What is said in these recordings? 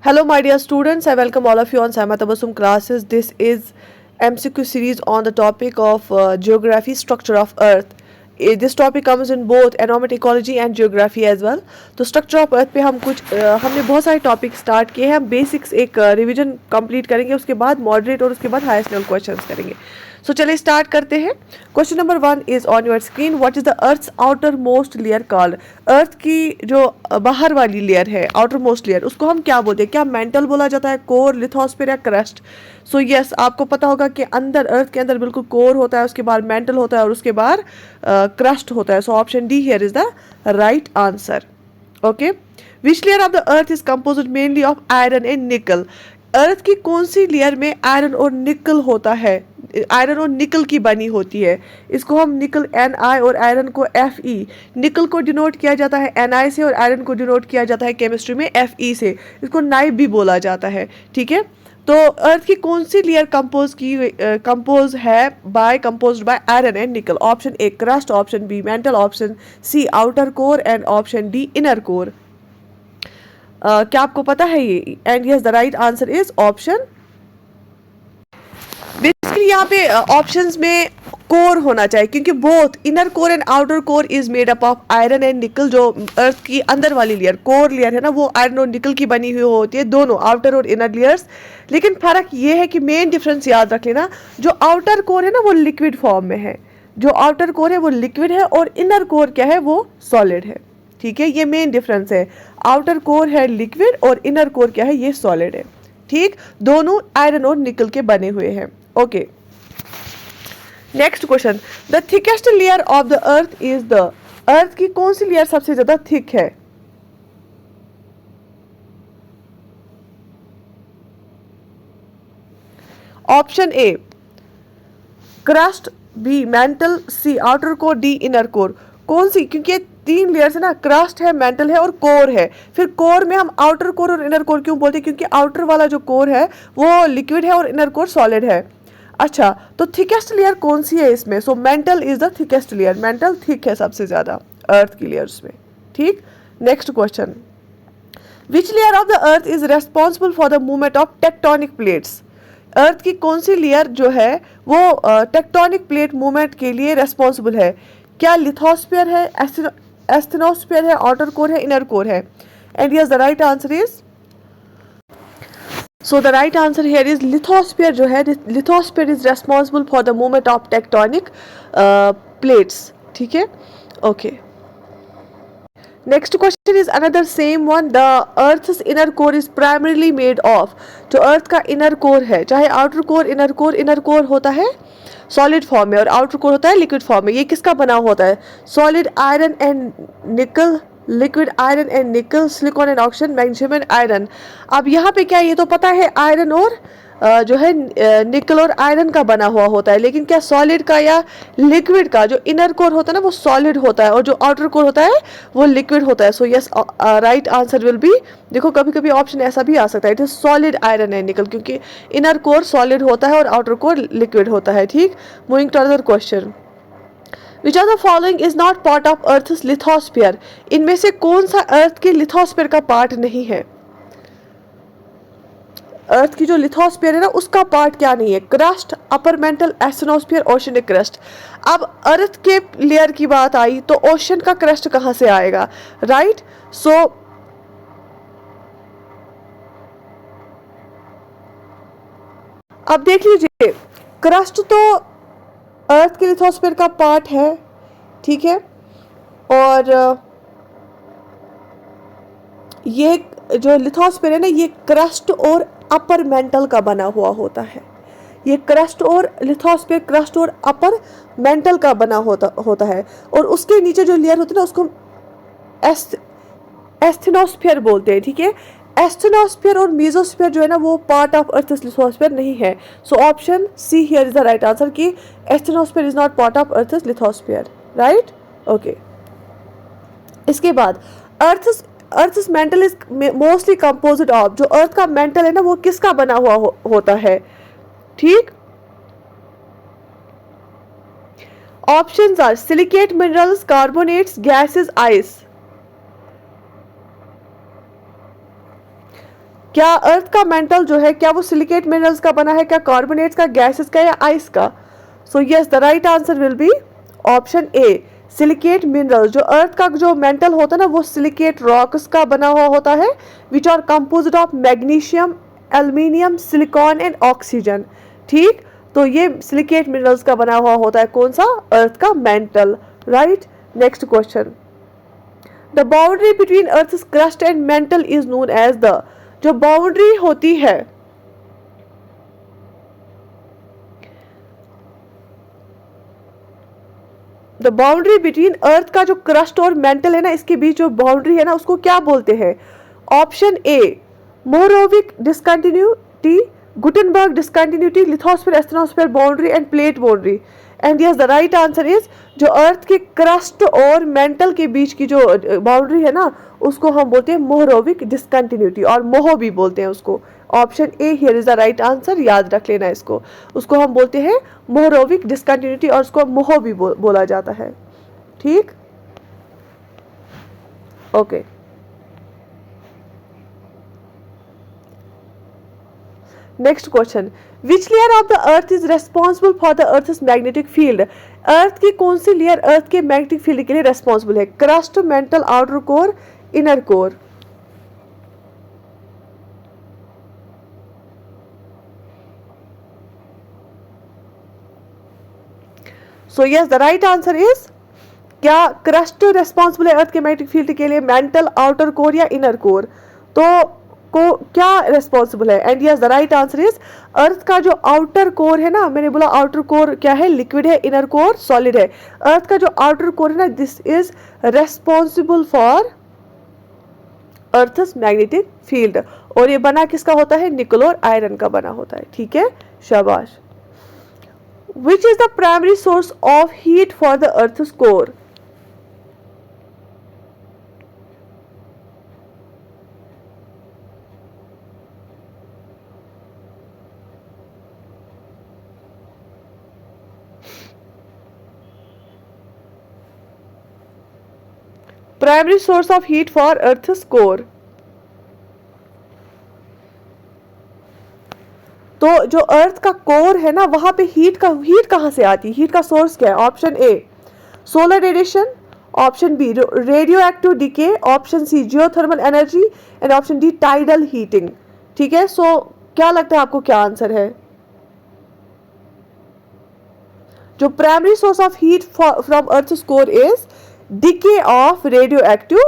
Hello, my dear students. I welcome all of you on Sama Tabassum classes. This is MCQ series on the topic of geography, structure of Earth. This topic comes in both environment ecology and geography as well. तो structure of earth पे हमने बहुत सारे topic start किए हैं. हम basics एक revision complete करेंगे, उसके बाद मॉडरेट और उसके बाद हाईएस्ट लेवल क्वेश्चंस करेंगे. सो चलिए स्टार्ट करते हैं. Question number 1 is on your screen. What is the earth's outermost layer called? Earth की जो बाहर वाली लेयर है, आउटर मोस्ट लेयर, उसको हम क्या बोलते हैं? क्या मेंटल बोला जाता है, कोर, लिथोस्फीयर या क्रस्ट? सो यस, आपको पता होगा कि अंदर अर्थ के अंदर बिल्कुल कोर होता है, उसके बाद मेंटल होता है और उसके बाद क्रस्ट होता है. So option D here is the right answer. Okay. Which layer of the earth is composed mainly of iron and nickel? Earth की कौन सी लेयर में आयरन और निकल होता है? आयरन और निकल की बनी होती है. इसको हम निकल Ni और आयरन को Fe. निकल को डिनोट किया जाता है Ni से और आयरन को डिनोट किया जाता है केमिस्ट्री में Fe से. इसको नाइब भी बोला जाता है. ठीक है. तो अर्थ की कौन सी layer compose by iron and nickel? Option A crust, option B mantle, option C outer core and option D inner core. क्या आपको पता है ये? And yes, the right answer is option. Basically यहाँ पे ऑप्शंस में कोर होना चाहिए, क्योंकि both inner core and outer core is made up of iron and nickel. जो अर्थ की अंदर वाली लेयर, कोर लेयर है ना, वो आयरन और निकल की बनी हुई होती है, दोनों आउटर और इनर लेयर्स. लेकिन फर्क ये है कि मेन डिफरेंस याद रख लेना, जो आउटर कोर है ना वो लिक्विड फॉर्म में है. जो आउटर कोर है वो लिक्विड है और इनर कोर क्या है, वो सॉलिड है. ठीक है, ये मेन डिफरेंस है. आउटर कोर है लिक्विड और इनर कोर क्या है, ये सॉलिड है. ठीक, दोनों आयरन और निकल के बने हुए हैं. Okay. Next question. The thickest layer of the earth is the? Earth की कौन सी लेयर सबसे ज्यादा थिक है? Option A crust, B mantle, C outer core, D inner core. कौन सी? क्योंकि तीन लेयर्स है ना, क्रस्ट है, मेंटल है और कोर है. फिर कोर में हम आउटर कोर और इनर कोर क्यों बोलते हैं? क्योंकि आउटर वाला जो कोर है वो लिक्विड है और इनर कोर सॉलिड है. अच्छा, तो थिकेस्ट लेयर कौन सी है इसमें? So mantle is the thickest layer. Mantle thick है सबसे ज्यादा अर्थ की लेयर्स में. ठीक. Next question. Which layer of the earth is responsible for the movement of tectonic plates? Earth की कौन सी लेयर जो है वो टेक्टोनिक प्लेट मूवमेंट के लिए रेस्पॉन्सिबल है? क्या लिथोस्फीयर है, एस्थेनोस्फीयर है, आउटर कोर है, इनर कोर है? And yes, the right answer is, so the right answer here is lithosphere. जो है, lithosphere is responsible for the movement of tectonic plates. ठीक है. Okay. Next question is another same one. The earth's inner core is primarily made of? जो earth का inner core है, चाहे outer core, inner core होता है solid form में और आउटर कोर होता है लिक्विड फॉर्म में. ये किसका बना होता है? सॉलिड आयरन एंड निकल, लिक्विड आयरन एंड निकल, silicon and oxygen, magnesium and iron. अब यहाँ पे क्या, ये तो पता है आयरन और जो है निकल और आयरन का बना हुआ होता है. लेकिन क्या सॉलिड का या लिक्विड का? जो इनर कोर होता है ना वो सॉलिड होता है और जो आउटर कोर होता है वो लिक्विड होता है. So yes, right answer will be, देखो कभी कभी ऑप्शन ऐसा भी आ सकता है, it is solid iron and निकल, क्योंकि इनर कोर सॉलिड होता है और आउटर कोर लिक्विड होता है. ठीक. Moving to other question. Which are the following is not part of earth's lithosphere? इनमें से कौन सा अर्थ के लिथोस्फीयर का पार्ट नहीं है? अर्थ की जो लिथोस्फीयर है ना उसका पार्ट क्या नहीं है? Crust, upper mantle, एस्टेनोस्फीयर, oceanic crust. अब अर्थ के लेयर की बात आई तो ओशन का क्रस्ट कहां से आएगा? राइट. सो अब देख लीजिए, क्रस्ट तो अर्थ के लिथोस्फीयर का पार्ट है. ठीक है. और ये जो लिथोस्फीयर है ना, ये क्रस्ट और अपर मेंटल का बना हुआ होता है. ये क्रस्ट और लिथोस्फीयर, क्रस्ट और अपर मेंटल का बना होता है. और उसके नीचे जो लेयर होती है ना उसको एस्थेनोस्फीयर बोलते हैं. ठीक है. एस्थेनोस्फीयर और मेसोस्फीयर जो है ना वो पार्ट ऑफ अर्थ लिथोस्फीयर नहीं है. So option C here is the right answer कि asthenosphere is not part of earth lithosphere. Right. Okay. इसके बाद earth mantle is mostly composite of? जो अर्थ का मेंटल है ना वो किसका बना हुआ होता है? ठीक. Options are silicate minerals, carbonates, gases, ice. क्या अर्थ का मेंटल जो है क्या वो सिलिकेट मिनरल्स का बना है, क्या कार्बोनेट्स का, गैसेस का या आइस का? सो yes, the right answer will be option A, silicate mineral. जो अर्थ का जो मेंटल होता है ना वो सिलिकेट रॉक्स का बना हुआ होता है, which are composed of magnesium, aluminium, silicon and oxygen. ठीक, तो ये सिलिकेट मिनरल्स का बना हुआ होता है कौन सा? अर्थ का mantle. Right, next question, the boundary between earth crust and mantle is known as the, जो बाउंड्री होती है द बाउंड्री बिटवीन अर्थ का जो क्रस्ट और मेंटल है ना, इसके बीच जो बाउंड्री है ना उसको क्या बोलते हैं? Option A, Mohorovicic discontinuity, Gutenberg discontinuity, lithosphere asthenosphere boundary and plate boundary. And yes, the right answer is जो अर्थ के क्रस्ट और मेंटल के बीच की जो बाउंड्री है ना उसको हम बोलते हैं मोरोविक डिसकंटिन्यूटी, और मोहो भी बोलते हैं उसको। Option A here is the right answer, याद रख लेना इसको। उसको हम बोलते हैं मोरोविक डिसकंटिन्यूटी और उसको मोहो भी बोला जाता है। ठीक, okay. Next question, which layer of the earth is responsible for the earth's magnetic field? Earth की कौन सी लेयर अर्थ के मैग्नेटिक फील्ड के लिए रेस्पॉन्सिबल है? Crust, mantle, outer core, inner core? So yes, the right answer is, क्या crust responsible है earth के मैग्नेटिक फील्ड के लिए, मेंटल, आउटर कोर या इनर कोर? तो को क्या रेस्पॉन्सिबल है? And yes, the right answer is earth का जो आउटर कोर है ना, मैंने बोला आउटर कोर क्या है? लिक्विड है, इनर कोर सॉलिड है। अर्थ का जो आउटर कोर है ना, this is responsible for earth's magnetic field. और ये बना किसका होता है? निकल और आयरन का बना होता है। ठीक है, शाबाश। Which is the primary source of heat for the earth's core? Primary source of heat for earth's core. तो जो अर्थ का कोर है ना वहां पे हीट कहां से आती है? हीट का सोर्स क्या है? Option A, solar radiation, option B, radioactive decay, option C, geothermal energy and option D, tidal heating. ठीक है, सो क्या लगता है आपको क्या आंसर है? जो primary source of heat from earth's core is decay of radioactive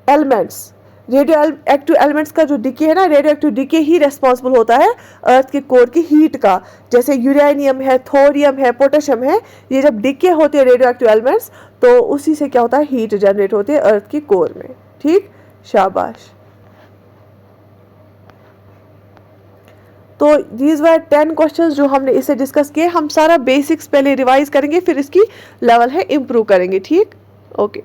elements. Radioactive elements का जो डिके है ना, रेडियो एक्टिव डिके ही रेस्पॉन्सिबल होता है अर्थ के कोर की हीट का। जैसे यूरेनियम है, थोरियम है, पोटेशियम है, ये जब डिके होते हैं रेडियो एक्टिव एलिमेंट्स तो उसी से क्या होता है? हीट जनरेट होती है अर्थ की कोर में। ठीक, शाबाश। तो दीज वर 10 क्वेश्चंस जो हमने इसे डिस्कस किए। हम सारा बेसिक्स पहले रिवाइज करेंगे, फिर इसकी लेवल है इम्प्रूव करेंगे। ठीक, ओके।